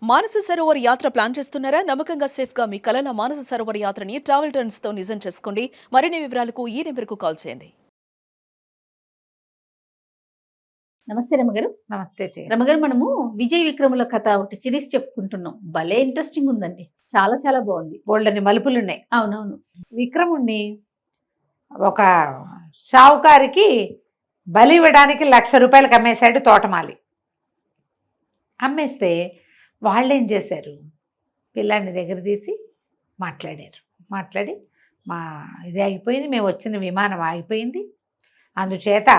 మానస సరోవర్ యాత్ర ప్లాన్ చేస్తున్నారా? నమ్మకంగా సేఫ్ గా మీ కలల మానస సరోవర్ యాత్రని ట్రావెల్ టర్న్స్ తో నిజం చేసుకోండి. మరిన్ని వివరాలకు ఈ నెంబర్కు కాల్ చేయండి. నమస్తే రమగారు. నమస్తే రమగారు, మనము విజయ్ విక్రముల కథ ఒకటి సిరీస్ చెప్పుకుంటున్నాం. భలే ఇంట్రెస్టింగ్ ఉందండి. చాలా చాలా బాగుంది. బోల్డని మలుపులు ఉన్నాయి. అవునవును. విక్రముణ్ణి ఒక షావుకారికి బలి ఇవ్వడానికి 1,00,000 రూపాయలకు అమ్మేశాడు తోటమాలి. అమ్మేస్తే వాళ్ళేం చేశారు, పిల్లాడిని దగ్గర తీసి మాట్లాడి మా ఇది ఆగిపోయింది, మేము వచ్చిన విమానం ఆగిపోయింది, అందుచేత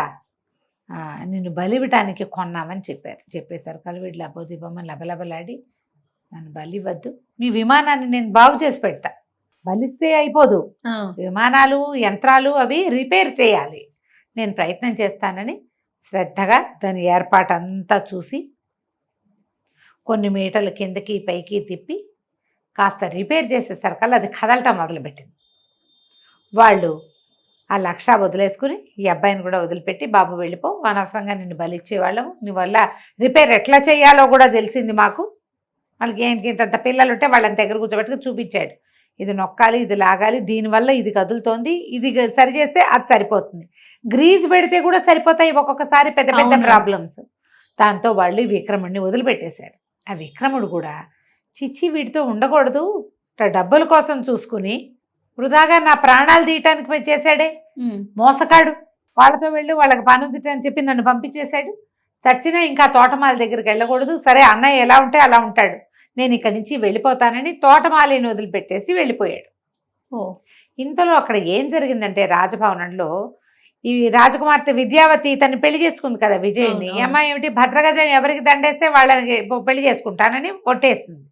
నిన్ను బలి ఇవ్వడానికి కొన్నామని చెప్పేశారు. కలివిడ్లు అబ్బోదిబ్బమ్మని లబలబలాడి, నన్ను బలి ఇవ్వద్దు, మీ విమానాన్ని నేను బాగు చేసి పెడతా, బలిస్తే అయిపోదు, విమానాలు యంత్రాలు అవి రిపేర్ చేయాలి, నేను ప్రయత్నం చేస్తానని శ్రద్ధగా దాని ఏర్పాటంతా చూసి కొన్ని మీటర్ల కిందకి పైకి తిప్పి కాస్త రిపేర్ చేసేసరికల్లా అది కదలటం మొదలుపెట్టింది. వాళ్ళు ఆ 1,00,000 వదిలేసుకుని ఈ అబ్బాయిని కూడా వదిలిపెట్టి, బాబు వెళ్ళిపో, అనవసరంగా నిన్ను బలిచ్చేవాళ్ళము, నీ వల్ల రిపేర్ ఎట్లా చేయాలో కూడా తెలిసింది మాకు, వాళ్ళకి ఏంటి ఇంత పిల్లలు ఉంటే వాళ్ళని దగ్గర కూర్చోబెట్టుకుని చూపించాడు, ఇది నొక్కాలి, ఇది లాగాలి, దీనివల్ల ఇది కదులుతోంది, ఇది సరి చేస్తే అది సరిపోతుంది, గ్రీజ్ పెడితే కూడా సరిపోతాయి ఒక్కొక్కసారి పెద్ద పెద్ద ప్రాబ్లమ్స్. దాంతో వాళ్ళు విక్రముడిని వదిలిపెట్టేశాడు. ఆ విక్రముడు కూడా చిచ్చి వీటితో ఉండకూడదు, డబ్బుల కోసం చూసుకుని వృధాగా నా ప్రాణాలు తీయటానికి చేశాడే మోసకాడు, వాళ్ళతో వెళ్ళి వాళ్ళకి పనుంది అని చెప్పి నన్ను పంపించేశాడు, చచ్చినా ఇంకా తోటమాలి దగ్గరికి వెళ్ళకూడదు, సరే అన్నయ్య ఎలా ఉంటే అలా ఉంటాడు, నేను ఇక్కడి నుంచి వెళ్ళిపోతానని తోటమాలిని వదిలిపెట్టేసి వెళ్ళిపోయాడు. ఇంతలో అక్కడ ఏం జరిగిందంటే, రాజభవనంలో ఈ రాజకుమార్తె విద్యావతి తను పెళ్లి చేసుకుంది కదా విజయ్ని, ఈ అమ్మాయి ఏమిటి భద్రగజం ఎవరికి దండేస్తే వాళ్ళకి పెళ్లి చేసుకుంటానని కొట్టేసింది.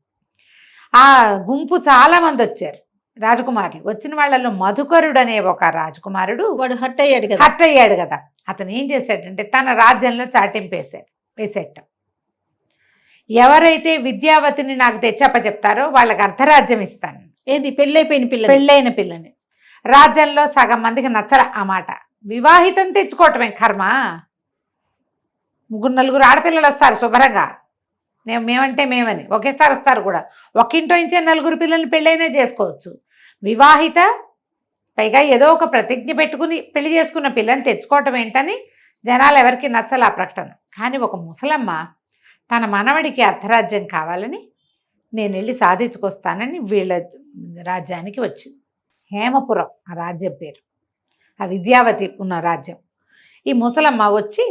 ఆ గుంపు చాలా మంది వచ్చారు రాజకుమారులు. వచ్చిన వాళ్ళలో మధుకరుడు అనే ఒక రాజకుమారుడు, వాడు హర్ట్ అయ్యాడు కదా, అతను ఏం చేశాడంటే తన రాజ్యంలో చాటింపు వేసేట, ఎవరైతే విద్యావతిని నాకు తెచ్చప్ప చెప్తారో వాళ్ళకి అర్ధరాజ్యం ఇస్తాను. ఏది పెళ్ళైన పిల్లని రాజ్యంలో సగం మందికి నచ్చల ఆ మాట, వివాహితం తెచ్చుకోవటమే కర్మ, 3-4 ఆడపిల్లలు వస్తారు శుభ్రంగా, మేమంటే మేమని ఒకేసారి వస్తారు కూడా, ఒక్కింటో ఇంచే 4 పిల్లల్ని పెళ్ళైనా చేసుకోవచ్చు, వివాహిత పైగా ఏదో ఒక ప్రతిజ్ఞ పెట్టుకుని పెళ్లి చేసుకున్న పిల్లని తెచ్చుకోవటం ఏంటని జనాలు ఎవరికి నచ్చల ఆ ప్రకటన. కానీ ఒక ముసలమ్మ తన మనవడికి అర్ధరాజ్యం కావాలని నేను వెళ్ళి సాధించుకొస్తానని వీళ్ళ రాజ్యానికి వచ్చింది. హేమపురం ఆ రాజ్యం పేరు, ఆ విద్యావతి ఉన్న రాజ్యం. ఈ ముసలమ్మ వచ్చి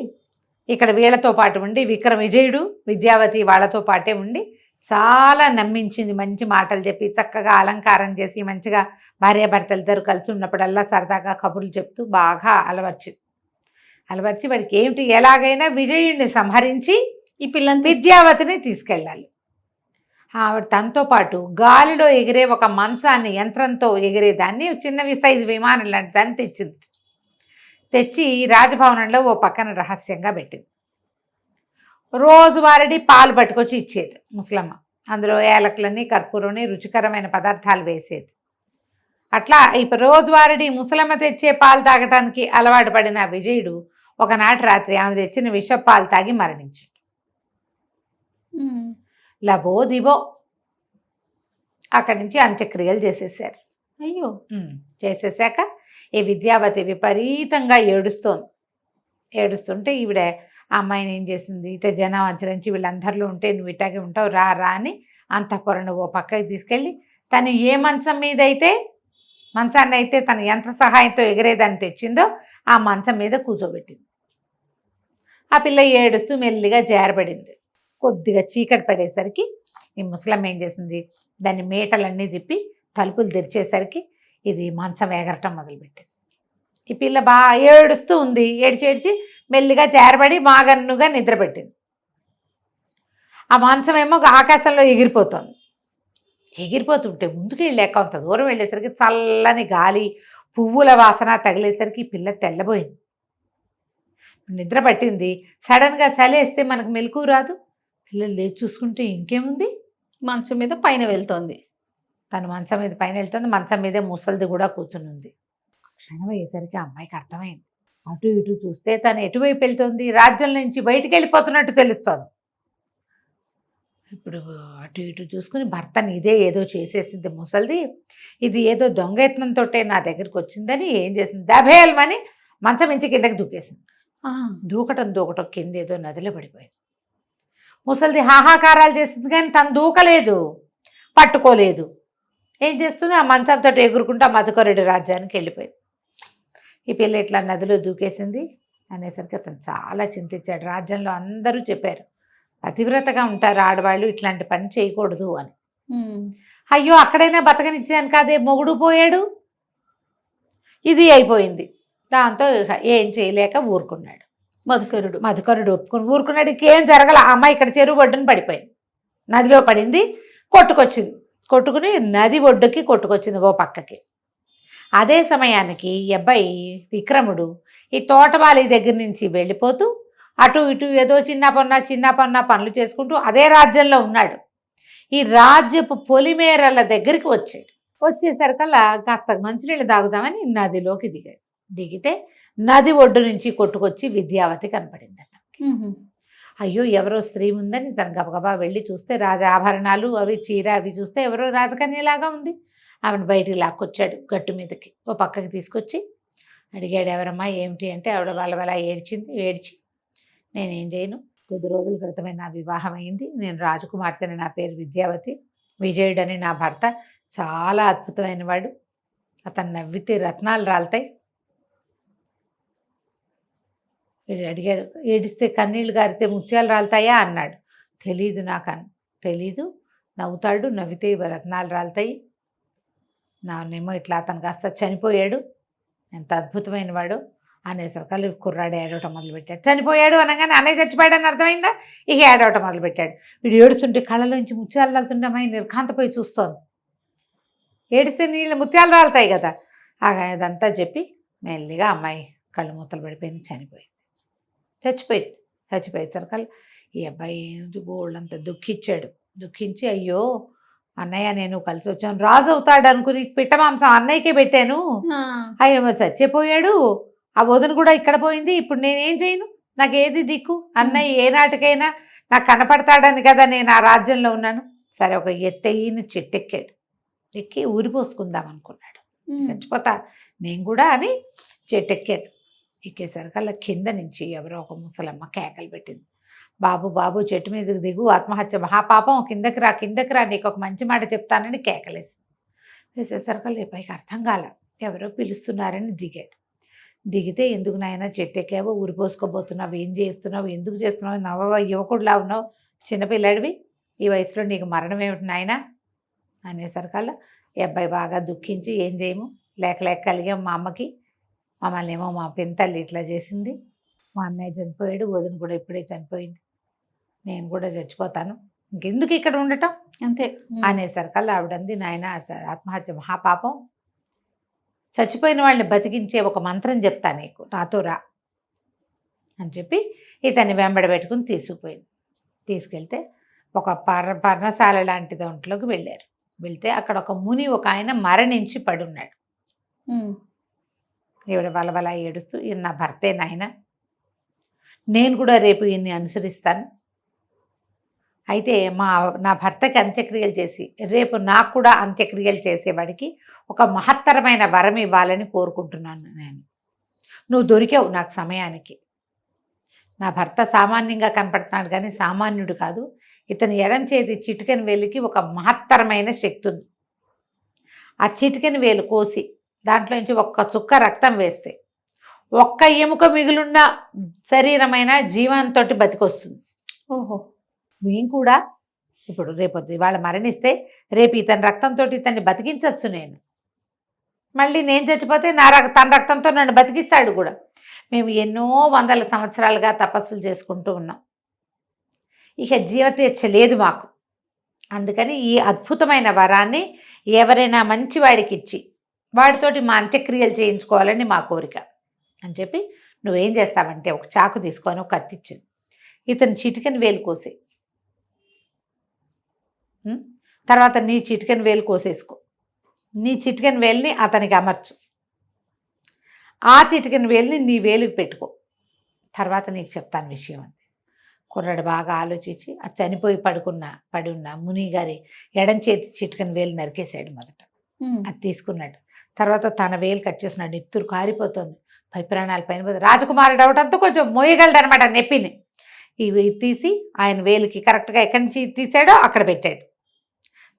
ఇక్కడ వీళ్ళతో పాటు ఉండి, విజయుడు విద్యావతి వాళ్ళతో పాటే ఉండి చాలా నమ్మించింది, మంచి మాటలు చెప్పి చక్కగా అలంకారం చేసి మంచిగా భార్యాభర్తలు ఇద్దరు కలిసి ఉన్నప్పుడల్లా సరదాగా కబుర్లు చెప్తూ బాగా అలవర్చి వాడికి ఏమిటి ఎలాగైనా విజయుడిని సంహరించి ఈ పిల్లని విద్యావతిని తీసుకెళ్ళాలి. ఆవిడ తనతో పాటు గాలిలో ఎగిరే ఒక మంచాన్ని, యంత్రంతో ఎగిరేదాన్ని, చిన్న సైజు విమానం లాంటి దాన్ని తెచ్చి రాజభవనంలో ఓ పక్కన రహస్యంగా పెట్టింది. రోజువారీ పాలు పట్టుకొచ్చి ఇచ్చేది ముసలమ్మ, అందులో ఏలకులని కర్పూరని రుచికరమైన పదార్థాలు వేసేది. అట్లా ఇప్పుడు రోజువారీ ముసలమ్మ తెచ్చే పాలు తాగటానికి అలవాటు పడిన విజయుడు ఒకనాటి రాత్రి ఆమె తెచ్చిన విష పాలు తాగి మరణించాడు. లబో దిబో అక్కడి నుంచి అంత్యక్రియలు చేసేసారు. అయ్యో. చేసేసాక ఈ విద్యావతి విపరీతంగా ఏడుస్తుంటే ఈవిడ ఆ అమ్మాయిని ఏం చేసింది, ఇట జనం ఆచరించి వీళ్ళందరిలో ఉంటే నువ్వు ఇటాగే ఉంటావు, రా అని అంతఃపురం ఓ పక్కకి తీసుకెళ్ళి తను ఏ మంచాన్ని అయితే తన యంత్ర సహాయంతో ఎగిరేదాన్ని తెచ్చిందో ఆ మంచం మీద కూర్చోబెట్టింది. ఆ పిల్ల ఏడుస్తూ మెల్లిగా జారబడింది. కొద్దిగా చీకటి పడేసరికి ఈ ముసలమ్మ ఏం చేసింది, దాన్ని మేటలన్నీ తిప్పి తలుపులు తెరిచేసరికి ఇది మంచం ఎగరటం మొదలుపెట్టింది. ఈ పిల్ల బాగా ఏడుస్తూ ఉంది, ఏడ్చి మెల్లిగా జారబడి మాగన్నుగా నిద్రపెట్టింది. ఆ మంచం ఏమో ఆకాశంలో ఎగిరిపోతుంటే ముందుకు వెళ్ళాక అంత దూరం వెళ్ళేసరికి చల్లని గాలి, పువ్వుల వాసన తగిలేసరికి ఈ పిల్ల తెల్లబోయింది, నిద్ర పట్టింది. సడన్గా చలేస్తే మనకు మెలకు రాదు, పిల్లలు లేచి చూసుకుంటే ఇంకేముంది, మంచం మీద పైన వెళ్తోంది. తను మంచం మీద పైన వెళ్తుంది, మంచం మీదే ముసలిది కూడా కూర్చుని ఉంది. క్షణం అయ్యేసరికి అమ్మాయికి అర్థమైంది, అటు ఇటు చూస్తే తను ఎటువైపు వెళ్తుంది, రాజ్యం నుంచి బయటికి వెళ్ళిపోతున్నట్టు తెలుస్తోంది. ఇప్పుడు అటు ఇటు చూసుకుని భర్తని ఇదే ఏదో చేసేసింది ముసలిది, ఇది ఏదో దొంగయత్నంతో నా దగ్గరికి వచ్చిందని ఏం చేసింది, దభేల్మని మంచం మించి కిందకి దూకేసింది. దూకటం కింద ఏదో నదిలో పడిపోయింది. ముసలిది హాహాకారాలు చేసింది కానీ తను దూకలేదు, పట్టుకోలేదు. ఏం చేస్తుంది, ఆ మంచంతో ఎగురుకుంటూ ఆ మధుకరుడి రాజ్యానికి వెళ్ళిపోయింది. ఈ పిల్ల ఇట్లా నదిలో దూకేసింది అనేసరికి అతను చాలా చింతించాడు. రాజ్యంలో అందరూ చెప్పారు పతివ్రతగా ఉంటారు ఆడవాళ్ళు, ఇట్లాంటి పని చేయకూడదు అని. అయ్యో అక్కడైనా బతకనిచ్చాను కాదే, మొగుడు పోయాడు, ఇది అయిపోయింది. దాంతో ఏం చేయలేక ఊరుకున్నాడు. మధుకరుడు ఒప్పుకొని ఊరుకున్నాడు. ఇంకేం జరగల. ఆ అమ్మాయి ఇక్కడ చెరువు ఒడ్డున పడిపోయింది, నదిలో పడింది, కొట్టుకుని నది ఒడ్డుకి కొట్టుకొచ్చింది ఓ పక్కకి. అదే సమయానికి ఈ అబ్బాయి విక్రముడు ఈ తోటమాలి దగ్గర నుంచి వెళ్ళిపోతూ అటు ఇటు ఏదో చిన్న పొన్న పనులు చేసుకుంటూ అదే రాజ్యంలో ఉన్నాడు. ఈ రాజ్యపు పొలిమేరల దగ్గరికి వచ్చేసరికల్లా కాస్త మంచినీళ్ళు తాగుదామని నదిలోకి దిగితే నది ఒడ్డు నుంచి కొట్టుకొచ్చి విద్యావతి కనపడింది. అయ్యో ఎవరో స్త్రీ ఉందని తను గబగబా వెళ్ళి చూస్తే రాజ ఆభరణాలు అవి చీర అవి చూస్తే ఎవరో రాజకన్యలాగా ఉంది. ఆమెను బయటికి లాక్కొచ్చాడు, గట్టు మీదకి ఓ పక్కకి తీసుకొచ్చి అడిగాడు, ఎవరమ్మా ఏమిటి అంటే ఆవిడ వాళ్ళ ఏడ్చి నేనేం చేయను, కొద్ది రోజుల క్రితమే నా వివాహం అయింది, నేను రాజకుమార్తెని, నా పేరు విద్యావతి, విజయుడని నా భర్త చాలా అద్భుతమైన వాడు, అతను నవ్వితే రత్నాలు రాలుతాయి. అడిగాడు, ఏడిస్తే కన్నీళ్ళు గారితే ముత్యాలు రాలుతాయా అన్నాడు. తెలీదు, నవ్వుతాడు, నవ్వితే రత్నాలు రాలుతాయి, నాన్నేమో ఇట్లా అతను కాస్త చనిపోయాడు, ఎంత అద్భుతమైన వాడు అనేసరికి కుర్రాడు ఏడవటం మొదలుపెట్టాడు. చనిపోయాడు అనగానే అన్నయ్య చచ్చిపోయాడు అని అర్థమైందా, ఇక ఏడవటం మొదలుపెట్టాడు. వీడు ఏడుస్తుంటే కళ్ళలోంచి ముత్యాలు రాలుతుంటే అమ్మాయి నిర్ఘాంతపోయి చూస్తోంది. ఏడిస్తే నీళ్ళు ముత్యాలు రాలుతాయి కదా. అదంతా చెప్పి మెల్లిగా అమ్మాయి కళ్ళు మూతలు పడిపోయింది, చచ్చిపోయేసరికల్ ఈ అబ్బాయి బోళ్ళంతా దుఃఖించి అయ్యో అన్నయ్య నేను కలిసి వచ్చాను, రాజు అవుతాడు అనుకుని పిట్ట మాంసం అన్నయ్యకే పెట్టాను, అయ్యో చచ్చిపోయాడు, ఆ వదిన కూడా ఇక్కడ పోయింది, ఇప్పుడు నేనేం చేయను, నాకు ఏది దిక్కు, అన్నయ్య ఏ నాటికైనా నాకు కనపడతాడని కదా నేను ఆ రాజ్యంలో ఉన్నాను. సరే ఒక ఎత్తైన చెట్టెక్కాడు, ఎక్కి ఊరిపోసుకుందాం అనుకున్నాడు, చచ్చిపోతా నేను కూడా అని చెట్టెక్కాడు. ఎక్కేసరికల్లా కింద నుంచి ఎవరో ఒక ముసలమ్మ కేకలు పెట్టింది, బాబు చెట్టు మీదకి దిగు, ఆత్మహత్య మహాపాపం, కిందకి రా నీకు ఒక మంచి మాట చెప్తానని వేసేసరికల్లా పైకి అర్థం కాల, ఎవరో పిలుస్తున్నారని దిగితే ఎందుకు నాయన చెట్టు ఎక్కావో, ఊరిపోసుకోబోతున్నావు, ఏం చేస్తున్నావు, ఎందుకు చేస్తున్నావు, నవ్వ యువకుడులా ఉన్నావు, చిన్నపిల్లాడివి, ఈ వయసులో నీకు మరణం ఏమిటి నాయన అనేసరికల్లా ఈ అబ్బాయి బాగా దుఃఖించి ఏం చేయము, లేక కలిగాం మా అమ్మకి, మమ్మల్ని ఏమో మా పెంతల్లి ఇట్లా చేసింది, మా అన్నయ్య చనిపోయాడు, వదిన కూడా ఇప్పుడే చనిపోయింది, నేను కూడా చచ్చిపోతాను, ఇంకెందుకు ఇక్కడ ఉండటం అంతే అనేసరికల్లా ఆవిడంది, నాయన ఆత్మహత్య మహాపాపం, చచ్చిపోయిన వాళ్ళని బతికించే ఒక మంత్రం చెప్తా నీకు, నాతో రా అని చెప్పి ఇతన్ని వెంబడ పెట్టుకుని తీసుకెళ్తే ఒక పర్ణశాల లాంటి దాంట్లోకి వెళ్తే అక్కడ ఒక ముని ఒక ఆయన మరణించి పడున్నాడు. ఈవిడ బలబల ఏడుస్తూ, ఈయన నా భర్తే నాయన, నేను కూడా రేపు ఈయన్ని అనుసరిస్తాను, అయితే నా భర్తకి అంత్యక్రియలు చేసి రేపు నాకు కూడా అంత్యక్రియలు చేసేవాడికి ఒక మహత్తరమైన వరం ఇవ్వాలని కోరుకుంటున్నాను నేను, నువ్వు దొరికావు నాకు సమయానికి, నా భర్త సామాన్యంగా కనపడుతున్నాడు కానీ సామాన్యుడు కాదు, ఇతని ఎడం చేతి చిటికెన వేలికి ఒక మహత్తరమైన శక్తి ఉంది, ఆ చిటికెన వేలు కోసి దాంట్లోంచి ఒక్క చుక్క రక్తం వేస్తే ఒక్క ఎముక మిగులున్న శరీరమైన జీవంతో బతికొస్తుంది. ఓహో, మేము కూడా ఇప్పుడు రేపొద్దు ఇవాళ మరణిస్తే రేపు ఇతని రక్తంతో ఇతన్ని బతికించవచ్చు, నేను మళ్ళీ నేను చచ్చిపోతే తన రక్తంతో నన్ను బతికిస్తాడు కూడా. మేము ఎన్నో వందల సంవత్సరాలుగా తపస్సులు చేసుకుంటూ ఉన్నాం, ఇక జీవతీర్చ లేదు మాకు, అందుకని ఈ అద్భుతమైన వరాన్ని ఎవరైనా మంచివాడికి ఇచ్చి వాడితోటి మా అంత్యక్రియలు చేయించుకోవాలని మా కోరిక అని చెప్పి నువ్వేం చేస్తావంటే ఒక చాకు తీసుకొని ఒక కత్తి ఇచ్చింది, ఇతను చిటికెన వేలు కోసే, తర్వాత నీ చిటికెన వేలు కోసేసుకో, నీ చిటికెన వేలుని అతనికి అమర్చు, ఆ చిటికెన వేలుని నీ వేలుకి పెట్టుకో, తర్వాత నీకు చెప్తాను విషయం అంది. కుర్రాడు బాగా ఆలోచించి ఆ చనిపోయి పడి ఉన్న ముని గారి ఎడం చేతి చిటికన వేలు నరికేశాడు మొదట. అది తీసుకున్నాడు. తర్వాత తన వేలు కట్ చేసినాడు. నెత్తురు కారిపోతుంది. పై ప్రాణాలు పైన పోతుంది. రాజకుమారుడు అవటంతో కొంచెం మోయగలడు అనమాట నెప్పిని. ఇవి తీసి ఆయన వేలికి కరెక్ట్గా ఎక్కడి నుంచి తీసాడో అక్కడ పెట్టాడు.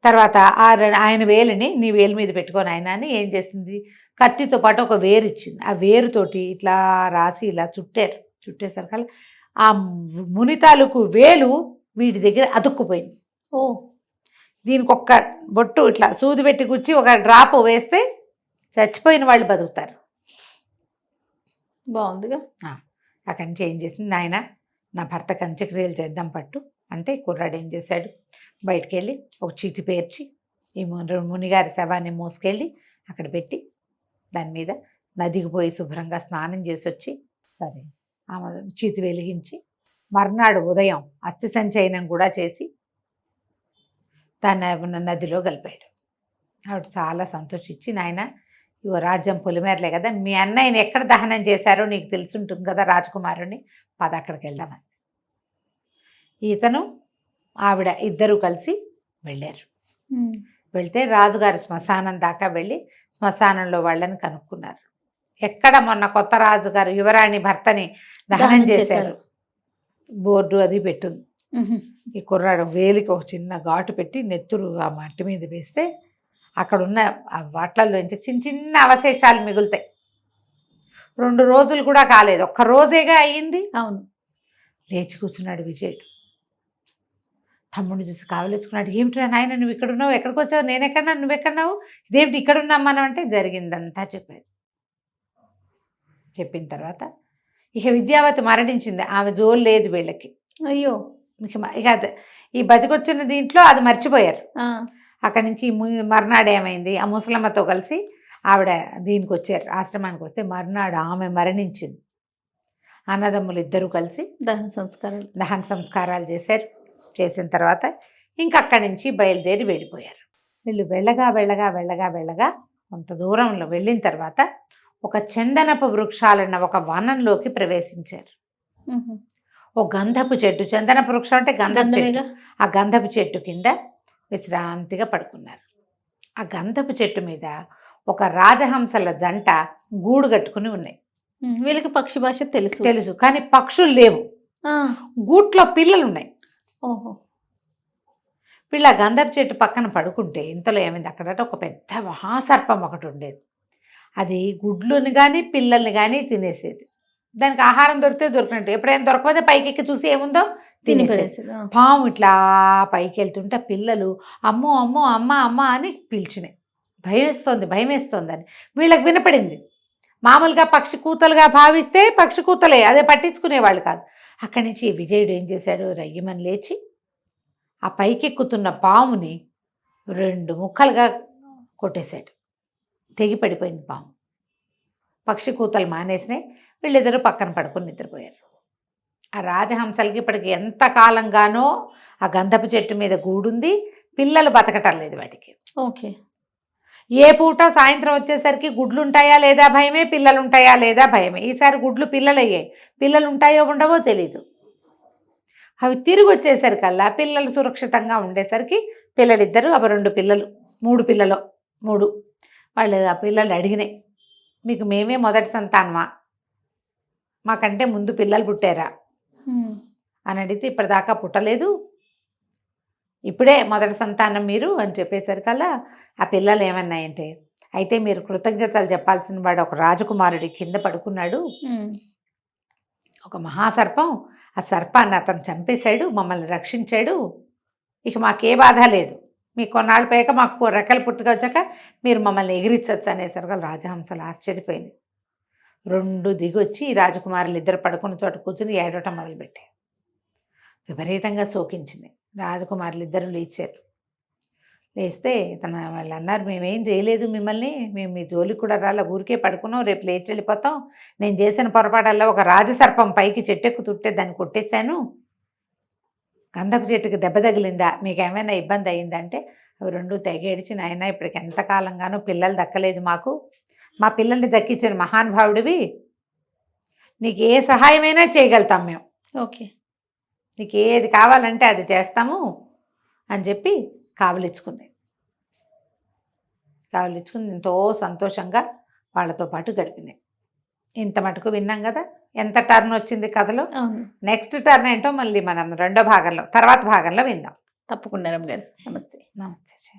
తర్వాత ఆయన వేలిని నీ వేలు మీద పెట్టుకొని ఆయన అని ఏం చేసింది, కత్తితో పాటు ఒక వేరు ఇచ్చింది. ఆ వేరుతోటి ఇట్లా రాసి ఇలా చుట్టేసరికల్లా ఆ ముని తాలూకు వేలు వీడి దగ్గర అతుక్కుపోయింది. ఓ, దీనికి ఒక్క బొట్టు ఇట్లా సూది పెట్టి గుచ్చి ఒక డ్రాప్ వేస్తే చచ్చిపోయిన వాళ్ళు బతుకుతారు. బాగుందిగా. అక్కడి నుంచి ఏం చేసింది, ఆయన నా భర్తకు అంత్యక్రియలు చేద్దాం పట్టు అంటే కుర్రాడు ఏం చేశాడు, బయటికి వెళ్ళి ఒక చీటి పేర్చి ఈ మునిగారి శవాన్ని మోసుకెళ్ళి అక్కడ పెట్టి దాని మీద నదికి పోయి శుభ్రంగా స్నానం చేసి వచ్చి సరే ఆమె చీతి వెలిగించి మర్నాడు ఉదయం అస్థి సంచయనం కూడా చేసి తన నదిలో కలిపాడు. ఆవిడ చాలా సంతోషించి, నాయన ఇవో రాజ్యం పొలిమేరలే కదా, మీ అన్నయ్యని ఎక్కడ దహనం చేశారో నీకు తెలుసుంటుంది కదా రాజకుమారుని, పద అక్కడికి వెళ్దామని. ఇతను ఆవిడ ఇద్దరూ కలిసి వెళ్ళారు. వెళ్తే రాజుగారి శ్మశానం దాకా వెళ్ళి శ్మశానంలో వాళ్ళని కనుక్కున్నారు. ఎక్కడ మొన్న కొత్త రాజుగారు యువరాణి భర్తని దహనం చేశారు బోర్డు అది పెట్టుంది. ఈ కుర్రాడు వేలికి ఒక చిన్న ఘాటు పెట్టి నెత్తురు ఆ మట్టి మీద వేస్తే అక్కడున్న ఆ వాట్లలోంచి చిన్న చిన్న అవశేషాలు మిగులుతాయి. 2 రోజులు కూడా కాలేదు, ఒక్క రోజేగా అయ్యింది. అవును. లేచి కూర్చున్నాడు విజయుడు. తమ్ముడిని చూసి కావలేసుకున్నాడు. ఏమిట్రా నాయన నువ్వు ఇక్కడ ఉన్నావు, ఎక్కడికి వచ్చావు, నేను ఎక్కడన్నా నువ్వు ఎక్కడున్నావు, ఇదేమిటి ఇక్కడ ఉన్నాం మనం అంటే జరిగిందంతా చెప్పాడు. చెప్పిన తర్వాత ఇక విద్యావతి మరణించింది, ఆమె జోలు లేదు వీళ్ళకి. అయ్యో, ఇక ఈ బతికొచ్చిన దీంట్లో అది మర్చిపోయారు. అక్కడి నుంచి మర్నాడు ఏమైంది, ఆ ముసలమ్మతో కలిసి ఆవిడ దీనికి వచ్చారు, ఆశ్రమానికి వస్తే మర్నాడు ఆమె మరణించింది. అన్నదమ్ములు ఇద్దరూ కలిసి దహన సంస్కారాలు చేశారు. చేసిన తర్వాత ఇంక అక్కడి నుంచి బయలుదేరి వెళ్ళిపోయారు. వీళ్ళు వెళ్ళగా కొంత దూరంలో వెళ్ళిన తర్వాత ఒక చందనపు వృక్షాలన్న ఒక వనంలోకి ప్రవేశించారు. ఓ గంధపు చెట్టు, చందనపు వృక్షం అంటే గంధపు చెట్టు, ఆ గంధపు చెట్టు కింద విశ్రాంతిగా పడుకున్నారు. ఆ గంధపు చెట్టు మీద ఒక రాజహంసల జంట గూడు కట్టుకుని ఉన్నాయి. వీళ్ళకి పక్షి భాష తెలుసు కానీ పక్షులు లేవు, గూట్లో పిల్లలు ఉన్నాయి. ఓహో. వీళ్ళ గంధపు చెట్టు పక్కన పడుకుంటే ఇంతలో ఏమైంది, అక్కడ ఒక పెద్ద మహాసర్పం ఒకటి ఉండేది. అది గుడ్లుని కానీ పిల్లల్ని కానీ తినేసేది. దానికి ఆహారం దొరికితే దొరికినట్టు, ఎప్పుడైనా దొరకకపోతే పైకెక్కి చూసి ఏముందో తినేసేది. పాము ఇట్లా పైకి వెళ్తుంటే పిల్లలు అమ్మో అమ్మో అమ్మ అమ్మ అని పిలిచినాయి. భయం వేస్తోంది అని వీళ్ళకి వినపడింది. మామూలుగా పక్షి కూతలుగా భావిస్తే పక్షి కూతలే, అదే పట్టించుకునేవాళ్ళు కాదు. అక్కడి నుంచి విజయుడు ఏం చేశాడు, రయ్యమని లేచి ఆ పైకెక్కుతున్న పాముని 2 ముక్కలుగా కొట్టేశాడు. తెగి పడిపోయింది పాము. పక్షి కూతలు మానేసినాయి. వీళ్ళిద్దరూ పక్కన పడుకొని నిద్రపోయారు. ఆ రాజహంసలకి ఇప్పటికి ఎంత కాలంగానో ఆ గంధపు చెట్టు మీద గూడుంది, పిల్లలు బతకటం లేదు వాటికి. ఓకే. ఏ పూట సాయంత్రం వచ్చేసరికి గుడ్లు ఉంటాయా లేదా భయమే, పిల్లలు ఉంటాయా లేదా భయమే. ఈసారి గుడ్లు పిల్లలయ్యాయి, పిల్లలు ఉంటాయో ఉండవో తెలీదు. అవి తిరిగి వచ్చేసరికల్లా పిల్లలు సురక్షితంగా ఉండేసరికి పిల్లలిద్దరూ అవి 2 పిల్లలు 3 పిల్లలు 3 వాళ్ళు ఆ పిల్లలు అడిగినాయి, మీకు మేమే మొదటి సంతానమా, మాకంటే ముందు పిల్లలు పుట్టారా అని అడిగితే ఇప్పటిదాకా పుట్టలేదు, ఇప్పుడే మొదటి సంతానం మీరు అని చెప్పేసరికల్లా ఆ పిల్లలు ఏమన్నాయంటే, అయితే మీరు కృతజ్ఞతలు చెప్పాల్సిన వాడు ఒక రాజకుమారుడి కింద పడుకున్నాడు, ఒక మహాసర్పం, ఆ సర్పాన్ని అతను చంపేశాడు, మమ్మల్ని రక్షించాడు, ఇక మాకే బాధ లేదు, మీకు కొన్నాళ్ళు పోయాక మాకు రెక్కలు పుట్టుగా వచ్చాక మీరు మమ్మల్ని ఎగిరించవచ్చు అనేసరికి రాజహంసలు ఆశ్చర్యపోయింది. 2 దిగొచ్చి ఈ రాజకుమారులు ఇద్దరు పడుకున్న చోట కూర్చుని ఏడవటం మొదలుపెట్టాయి. విపరీతంగా శోకించింది. రాజకుమారులు ఇద్దరు లేచారు. లేస్తే వాళ్ళు అన్నారు, మేమేం చేయలేదు మిమ్మల్ని, మేము మీ జోలికి కూడా రాలా, ఊరికే పడుకున్నాం, రేపు లేచి వెళ్ళిపోతాం, నేను చేసిన పొరపాటల్లో ఒక రాజసర్పం పైకి చెట్టెక్కుతుంటే దాన్ని కొట్టేశాను, గంధపు చెట్టుకి దెబ్బ తగిలిందా, మీకు ఏమైనా ఇబ్బంది అయిందంటే అవి 2 తెగేడిచి, నాయన ఇప్పటికి ఎంతకాలంగానో పిల్లలు దక్కలేదు మాకు, మా పిల్లల్ని దక్కించిన మహానుభావుడివి, నీకు ఏ సహాయమైనా చేయగలుగుతాం మేము, ఓకే, నీకు ఏది కావాలంటే అది చేస్తాము అని చెప్పి కావలిచ్చుకున్నాయి. కావలిచ్చుకుని ఎంతో సంతోషంగా వాళ్ళతో పాటు గడిపినాయి. ఇంత మటుకు విన్నాం కదా, ఎంత టర్న్ వచ్చింది కథలో. అవును, నెక్స్ట్ టర్న్ ఏంటో మళ్ళీ మనం రెండో భాగంలో, తర్వాత భాగంలో విందాం. తప్పకుండా రమ్య గారు. నమస్తే. నమస్తే.